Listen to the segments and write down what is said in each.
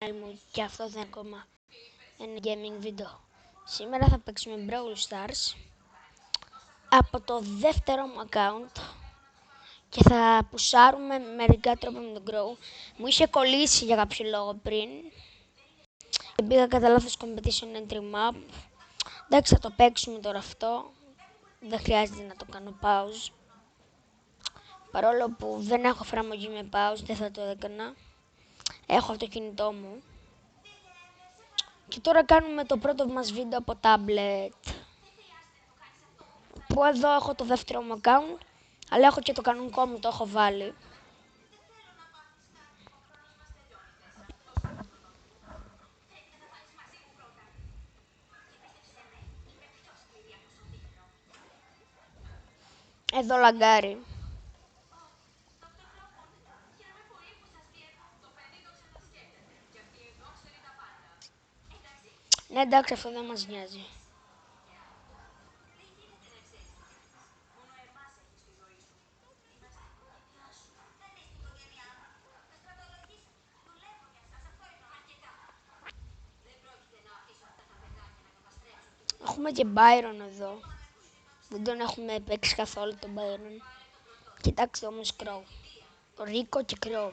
μου και αυτό δεν είναι ακόμα ένα gaming βίντεο. Σήμερα θα παίξουμε Brawl Stars από το δεύτερο μου account και θα πουσάρουμε μερικά τρόπα με τον Grow. Μου είχε κολλήσει για κάποιο λόγο πριν και πήγα κατά λάθος competition entry map. Εντάξει, θα το παίξουμε τώρα αυτό, δεν χρειάζεται να το κάνω pause. Παρόλο που δεν έχω εφαρμογή με pause, δεν θα το έκανα. Έχω το κινητό μου. Και τώρα κάνουμε το πρώτο μας βίντεο από tablet. Που εδώ έχω το δεύτερο μου account, αλλά έχω και το κανονικό μου, το έχω βάλει. Εδώ λαγκάρει. Ναι, εντάξει, αυτό δεν μας νοιάζει. Έχουμε και Byron εδώ. Δεν τον έχουμε παίξει καθόλου τον Byron. Κοιτάξτε όμως Crow. Ρίκο και Crow.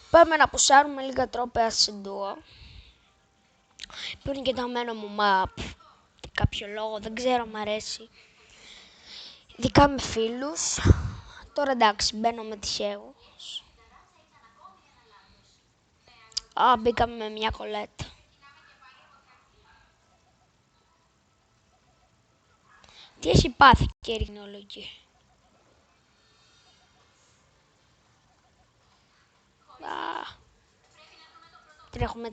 Πάμε να πουσάρουμε λίγα τρόπαια σε ντουο. Που είναι και το αμένο μου map. Για κάποιο λόγο, δεν ξέρω, μ' αρέσει. Ειδικά με φίλους. Τώρα εντάξει, μπαίνω με τυχαίους. Α, μπήκαμε με μια κολέτα. Τι έχει πάθει και ρίχνει όλο εκεί. Τρέχουμε.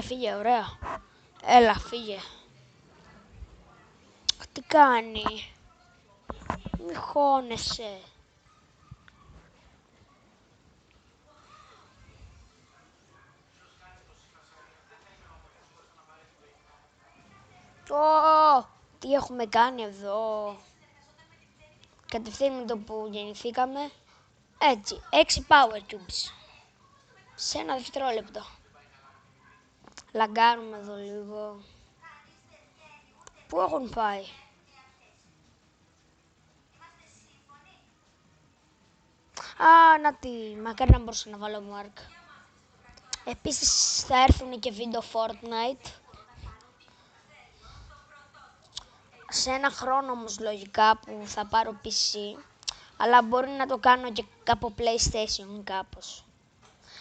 Φύγε, ωραία. Έλα, φύγε. Τι κάνει. Μη χώνεσαι. Τι έχουμε κάνει εδώ. Κατευθείαν με το που γεννηθήκαμε. Έτσι, 6 power cubes. Σε ένα δευτερόλεπτο. Λαγκάρουμε εδώ λίγο. Πού έχουν πάει. Α, να τι. Μακάρι να μπορούσα να βάλω mark. Επίσης θα έρθουν και βίντεο Fortnite. Σε ένα χρόνο όμως λογικά που θα πάρω PC. Αλλά μπορεί να το κάνω και από PlayStation κάπως.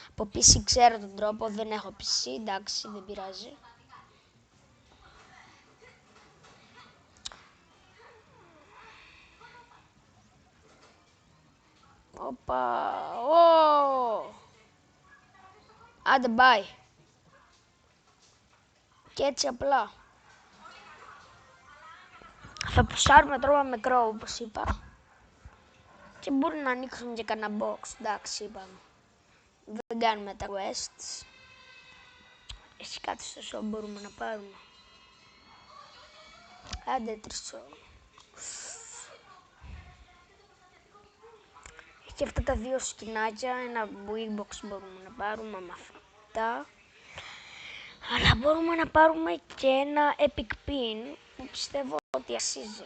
Από PC ξέρω τον τρόπο, δεν έχω PC, εντάξει, δεν πειράζει. Οπα, άντε bye. Και έτσι απλά. Θα πουσάρουμε τρόπα με Crow, όπως είπα. Και μπορεί να ανοίξουμε και κανένα box, εντάξει, είπαμε. Δεν κάνουμε τα quests. Έχει κάτι στο shop μπορούμε να πάρουμε. Άντε τρισό. Έχει αυτά τα δύο σκηνάκια, ένα big box μπορούμε να πάρουμε με αυτά. Αλλά μπορούμε να πάρουμε και ένα epic pin που πιστεύω ότι αξίζει.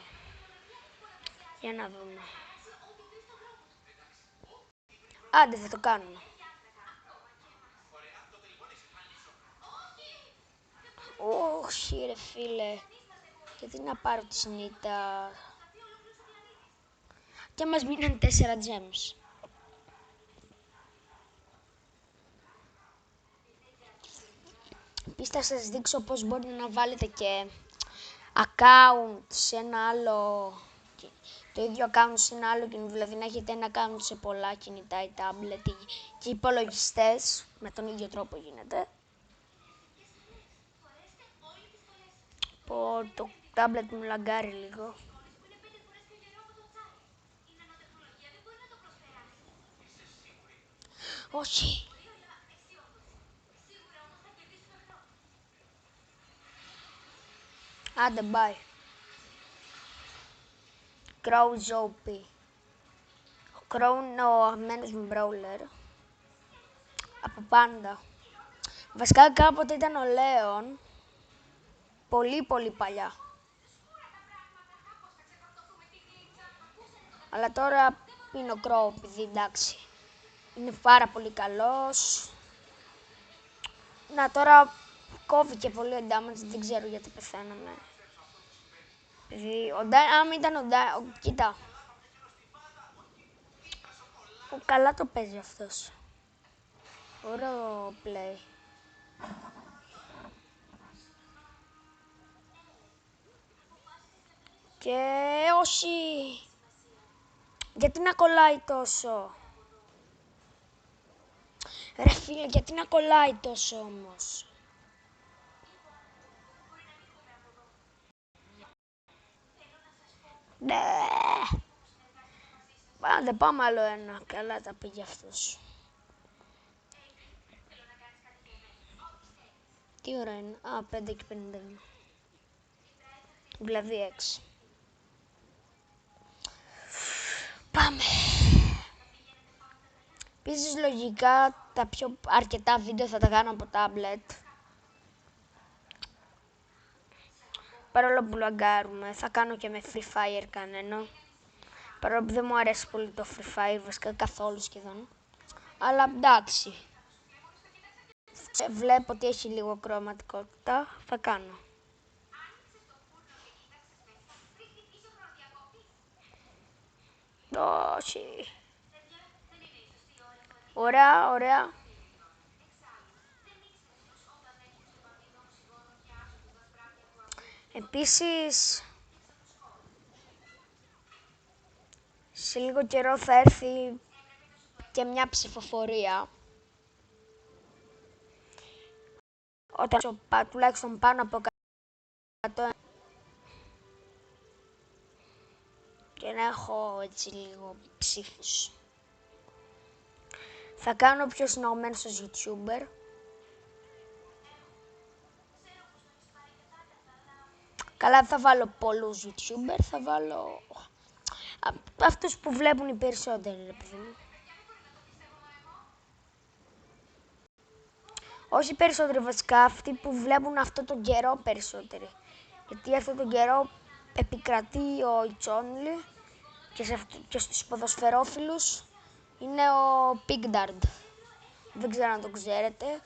Για να δούμε. Άντε θα το κάνουμε. Όχι ρε φίλε. Γιατί να πάρω τη συνήθεια. Και μας μείνουν 4 gems. Επίσης θα σας δείξω πώς μπορείτε να βάλετε και account σε ένα άλλο. Το ίδιο account σε ένα άλλο κινητό. Δηλαδή να έχετε ένα account σε πολλά κινητά ή tablet και υπολογιστές. Με τον ίδιο τρόπο γίνεται. Το tablet μου λαγκάρει λίγο. Όχι. Άντε, bye. Crow Zombie. Ο Crow είναι ο αγαπημένος μου brawler. Από πάντα. Βασικά κάποτε ήταν ο Λέον. Πολύ πολύ παλιά. Αλλά τώρα είναι ο Crow, επειδή εντάξει. Είναι πάρα πολύ καλός. Να, τώρα κόβηκε πολύ ο damage, δεν ξέρω γιατί πεθαίναμε. Επειδή αν ήταν κοίτα. Καλά το παίζει αυτός. Ωραίο play. Και όχι. Γιατί να κολλάει τόσο. Ρε φίλε, γιατί να κολλάει τόσο όμως. Ναι. Άντε πάμε άλλο ένα. Καλά τα πήγε αυτός. Τι ώρα είναι. 5 και 51. Δηλαδή 6. Πάμε. Επίσης λογικά τα πιο αρκετά βίντεο θα τα κάνω από tablet. Παρόλο που λαγκάρουμε, θα κάνω και με Free Fire κανένα. Παρόλο που δεν μου αρέσει πολύ το Free Fire, βασικά καθόλου σχεδόν. Αλλά εντάξει. Βλέπω ότι έχει λίγο κρωματικότητα, θα κάνω. Όχι. Ωραία, ωραία. Επίσης, σε λίγο καιρό θα έρθει και μια ψηφοφορία. Όταν τουλάχιστον πάνω από 100 και να έχω έτσι λίγο ψήφους. Θα κάνω πιο συναγωμένος στο YouTuber. Καλά, δεν θα βάλω πολλούς YouTuber, θα βάλω αυτούς που βλέπουν οι περισσότεροι, ρε παιδί μου. Όχι περισσότεροι βασικά, αυτοί που βλέπουν αυτό τον καιρό περισσότεροι. Γιατί αυτό τον καιρό επικρατεί ο Ιτσόνλι και στους ποδοσφαιρόφιλους είναι ο Pigdard. Δεν ξέρω αν το ξέρετε.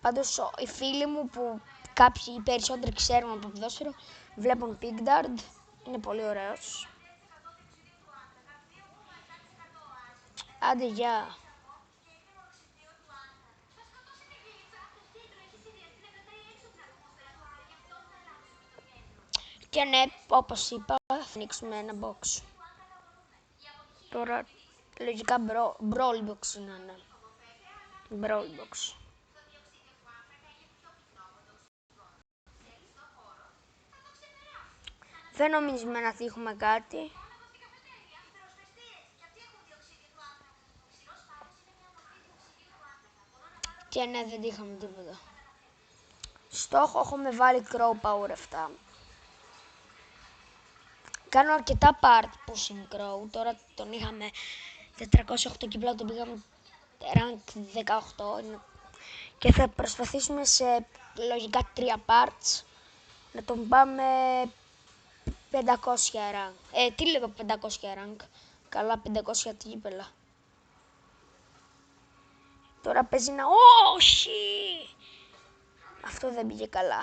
Πάντως οι φίλοι μου που κάποιοι οι περισσότεροι ξέρουν από ποδόσφαιρο βλέπουν Pigdard. Είναι πολύ ωραίος. Άντε, γεια. Και ναι, όπως είπα, θα ανοίξουμε ένα box. Τώρα, λογικά Brawl Box είναι, ναι. Brawl Box. Δεν νομίζουμε να τύχουμε κάτι. Και ναι, δεν τύχαμε τίποτα. Στόχο έχουμε βάλει Crow Power 7. Κάνω αρκετά part pushing Crow. Τώρα τον είχαμε 408 και πλέον τον πήγαμε rank 18. Και θα προσπαθήσουμε σε λογικά 3 parts να τον πάμε 500 rank. Τι λέω 500 rank. Καλά, 500 τύπελα. Τώρα παίζει να... Όχι! Αυτό δεν πήγε καλά.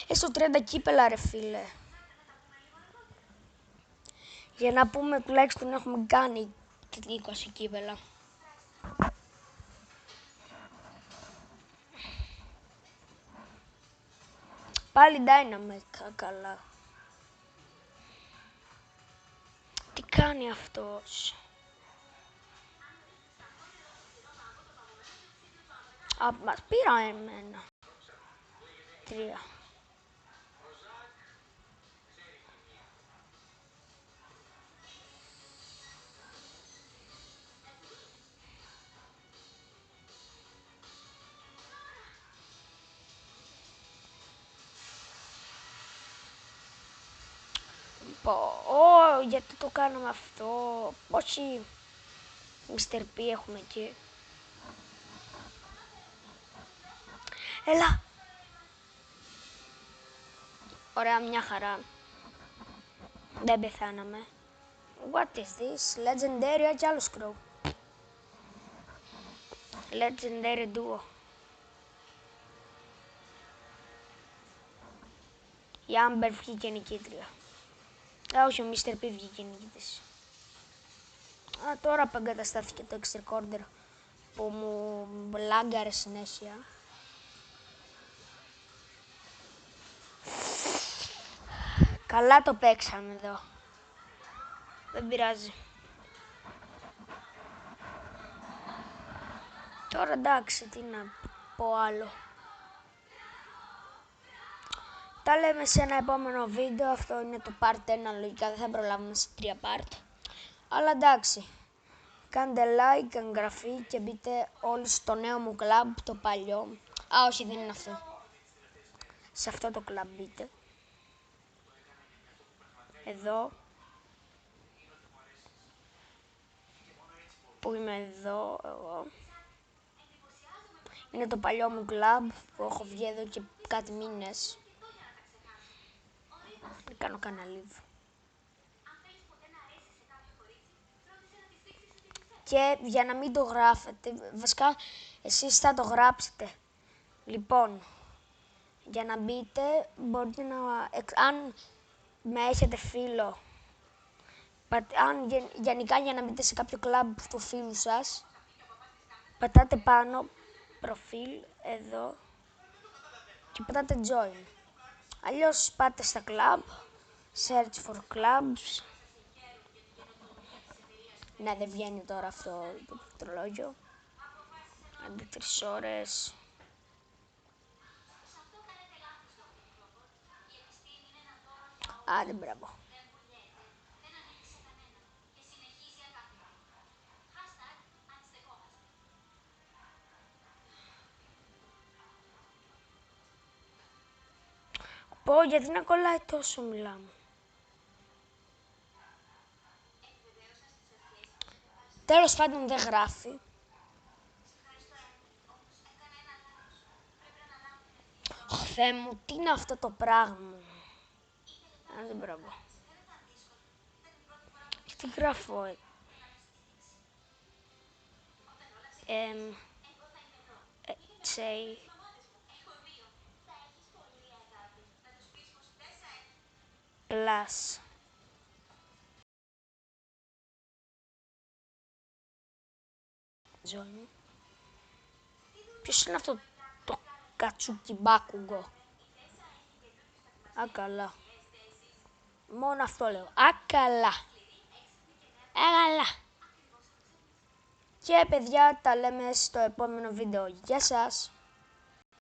Έστω 30 κύπελα, ρε φίλε. Για να πούμε τουλάχιστον έχουμε κάνει 20 κύπελα. Πάλι Dynamite, καλά. Τι κάνει αυτός. Μας πήρα εμένα. 3. Γιατί το κάναμε αυτό. Πόσοι Mr. P έχουμε εκεί. Έλα. Ωραία, μια χαρά. Δεν πεθάναμε. What is this? Legendary και άλλο scroll. Legendary duo. Η Amber βγήκε νικήτρια. Όχι, ο Mr. P βγήκε νικητής. Τώρα που εγκαταστάθηκε το extra recorder που μου λάγκαρε συνέχεια. Καλά το παίξαμε εδώ. Δεν πειράζει. Τώρα εντάξει, τι να πω άλλο. Τα λέμε σε ένα επόμενο βίντεο. Αυτό είναι το part 1, λογικά δεν θα προλάβουμε σε 3 part. Αλλά εντάξει. Κάντε like, εγγραφή και μπείτε όλοι στο νέο μου κλαμπ, το παλιό. Όχι, δεν είναι αυτό. Σε αυτό το κλαμπ μπείτε. Εδώ. Που είμαι εδώ, εγώ. Είναι το παλιό μου κλαμπ που έχω βγει εδώ και κάτι μήνες. Κάνω κανένα live. Και για να μην το γράφετε, βασικά εσείς θα το γράψετε. Λοιπόν, για να μπείτε, μπορείτε να, αν με έχετε φίλο, γενικά για να μπείτε σε κάποιο κλαμπ του φίλου σας, πατάτε πάνω, προφίλ, εδώ, και πατάτε join. Αλλιώς πάτε στα κλαμπ, search for clubs. Ναι, δεν βγαίνει τώρα αυτό το πληκτρολόγιο. Αντί 3 ώρες. Άντε, μπράβο. Πω, γιατί να κολλάει τόσο μιλάμε. Τέλος πάντων δεν γράφει. Θεέ μου, τι είναι αυτό το πράγμα. Άντε, μπράβο. Τι γράφω, say plus. Join. Ποιος είναι αυτό το κατσούκι μπάκουγκο. Καλά. Μόνο αυτό λέω. Καλά. Καλά. Και παιδιά, τα λέμε στο επόμενο βίντεο. Γεια σας.